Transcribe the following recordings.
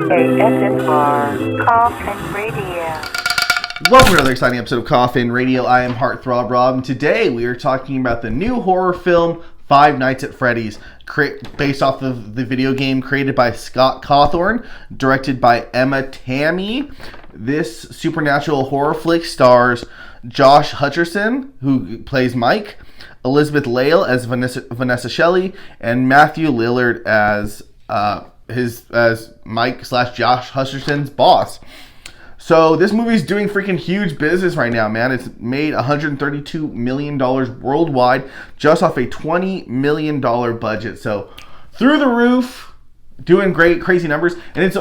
ASMR Coffin Radio. Welcome to another exciting episode of Coffin Radio. I am Heartthrob Rob, and today we are talking about the new horror film Five Nights at Freddy's, based off of the video game created by Scott Cawthon, directed by Emma Tammy. This supernatural horror flick stars Josh Hutcherson, who plays Mike, Elizabeth Lail as Vanessa Shelley, and Matthew Lillard as Mike / Josh Hutcherson's boss. So this movie's doing freaking huge business right now, man. It's made $132 million worldwide just off a $20 million budget. So through the roof, doing great, crazy numbers. And it's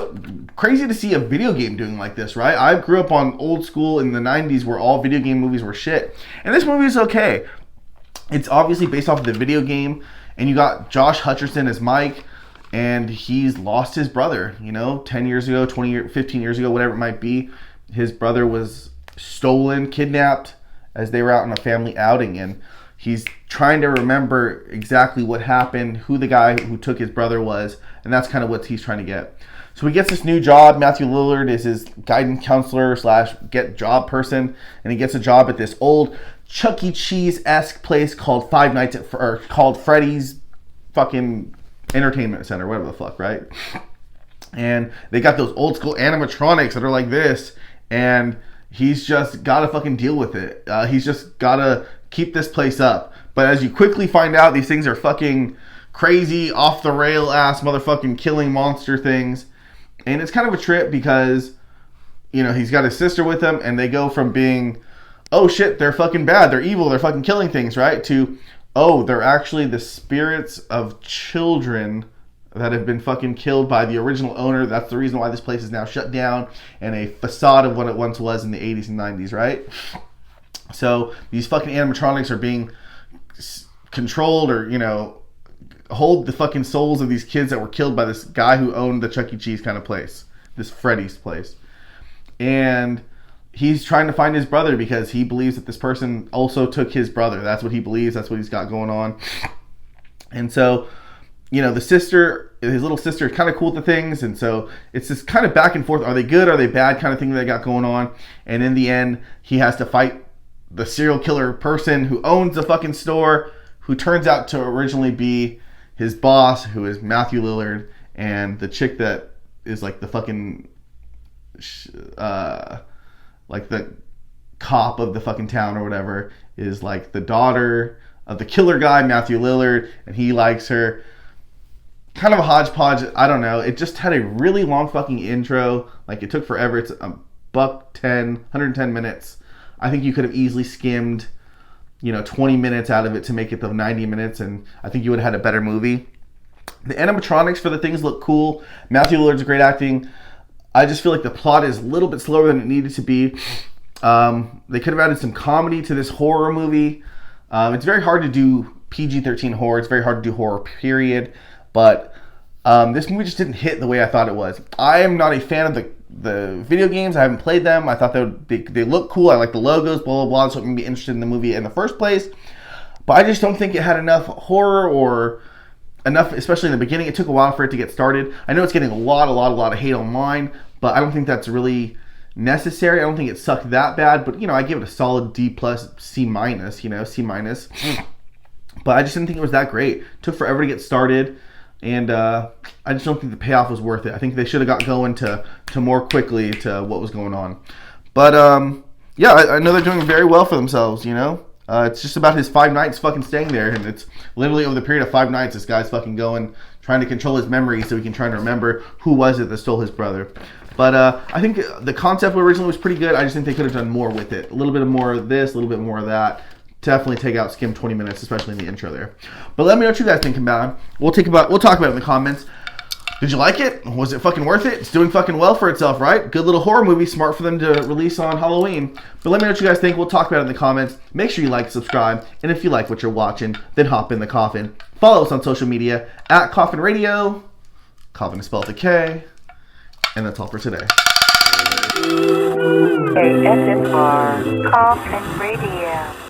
crazy to see a video game doing like this, right? I grew up on old school in the 90s where all video game movies were shit. And this movie is okay. It's obviously based off of the video game. And you got Josh Hutcherson as Mike. And he's lost his brother, 10 years ago, 20 years, 15 years ago, whatever it might be. His brother was stolen, kidnapped as they were out on a family outing. And he's trying to remember exactly what happened, who the guy who took his brother was. And that's kind of what he's trying to get. So he gets this new job. Matthew Lillard is his guidance counselor / get job person. And he gets a job at this old Chuck E. Cheese-esque place called called Freddy's fucking entertainment center, whatever the fuck, right? And they got those old school animatronics that are like this, and he's just gotta fucking deal with it. He's just gotta keep this place up. But as you quickly find out, these things are fucking crazy, off the rail ass motherfucking killing monster things. And it's kind of a trip because, he's got his sister with him, and they go from being, oh shit, they're fucking bad, they're evil, they're fucking killing things, right? To, oh, they're actually the spirits of children that have been fucking killed by the original owner. That's the reason why this place is now shut down and a facade of what it once was in the 80s and 90s, right? So these fucking animatronics are being controlled or, hold the fucking souls of these kids that were killed by this guy who owned the Chuck E. Cheese kind of place, this Freddy's place. And he's trying to find his brother because he believes that this person also took his brother. That's what he believes. That's what he's got going on. And so, the sister, his little sister, is kind of cool with the things. And so it's this kind of back and forth. Are they good? Are they bad? Kind of thing they got going on. And in the end, he has to fight the serial killer person who owns the fucking store, who turns out to originally be his boss, who is Matthew Lillard, and the chick that is like the fucking like the cop of the fucking town or whatever, is like the daughter of the killer guy, Matthew Lillard, and he likes her. Kind of a hodgepodge, I don't know. It just had a really long fucking intro. Like, it took forever. It's $110 minutes. I think you could have easily skimmed, 20 minutes out of it to make it the 90 minutes, and I think you would have had a better movie. The animatronics for the things look cool. Matthew Lillard's great acting. I just feel like the plot is a little bit slower than it needed to be. They could have added some comedy to this horror movie. It's very hard to do PG-13 horror. It's very hard to do horror, period. But this movie just didn't hit the way I thought it was. I am not a fan of the video games. I haven't played them. I thought they look cool. I like the logos, blah, blah, blah. So it made me interested in the movie in the first place. But I just don't think it had enough horror or enough, especially in the beginning. It took a while for it to get started. I know it's getting a lot of hate online, but I don't think that's really necessary. I don't think it sucked that bad, but I give it a solid D+, C-, C-. But I just didn't think it was that great. It took forever to get started, and I just don't think the payoff was worth it. I think they should have got going to more quickly to what was going on. But yeah, I know they're doing very well for themselves, It's just about his 5 nights fucking staying there, and it's literally over the period of 5 nights this guy's fucking going, trying to control his memory so he can try to remember who was it that stole his brother. But I think the concept originally was pretty good. I just think they could have done more with it. A little bit more of this, a little bit more of that. Definitely skim 20 minutes, especially in the intro there. But let me know what you guys think about it. We'll talk about it in the comments. Did you like it? Was it fucking worth it? It's doing fucking well for itself, right? Good little horror movie, smart for them to release on Halloween. But let me know what you guys think. We'll talk about it in the comments. Make sure you like, subscribe, and if you like what you're watching, then hop in the coffin. Follow us on social media at Coffin Radio. Coffin is spelled with a K. And that's all for today. ASMR Coffin Radio.